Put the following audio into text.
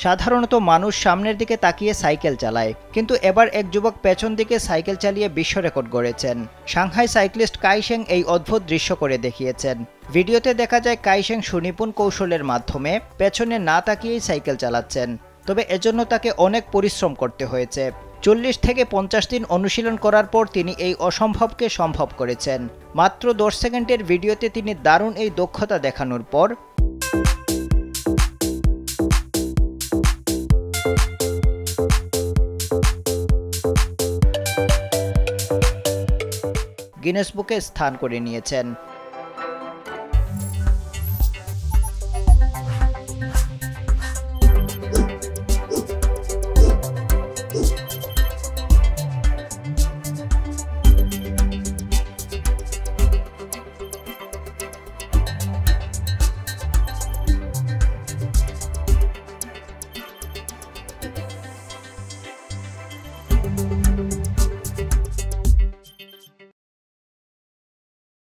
সাধারণত মানুষ সামনের দিকে তাকিয়ে সাইকেল চালায়, কিন্তু এবার এক যুবক পেছন দিকে সাইকেল চালিয়ে বিশ্ব রেকর্ড গড়েছেন। সাংহাই সাইক্লিস্ট কাইশেং এই অদ্ভুত দৃশ্য করে দেখিয়েছেন। ভিডিওতে দেখা যায় কাইশেং সুনিপুণ কৌশলের মাধ্যমে পেছনে না তাকিয়েই সাইকেল চালাচ্ছেন। তবে এজন্য তাকে অনেক পরিশ্রম করতে হয়েছে। 40 থেকে 50 দিন অনুশীলন করার পর তিনি এই অসম্ভবকে সম্ভব করেছেন। মাত্র 10 সেকেন্ডের ভিডিওতে তিনি দারুণ এই দক্ষতা দেখানোর পর গিনেস বুকে স্থান করে নিয়েছেন।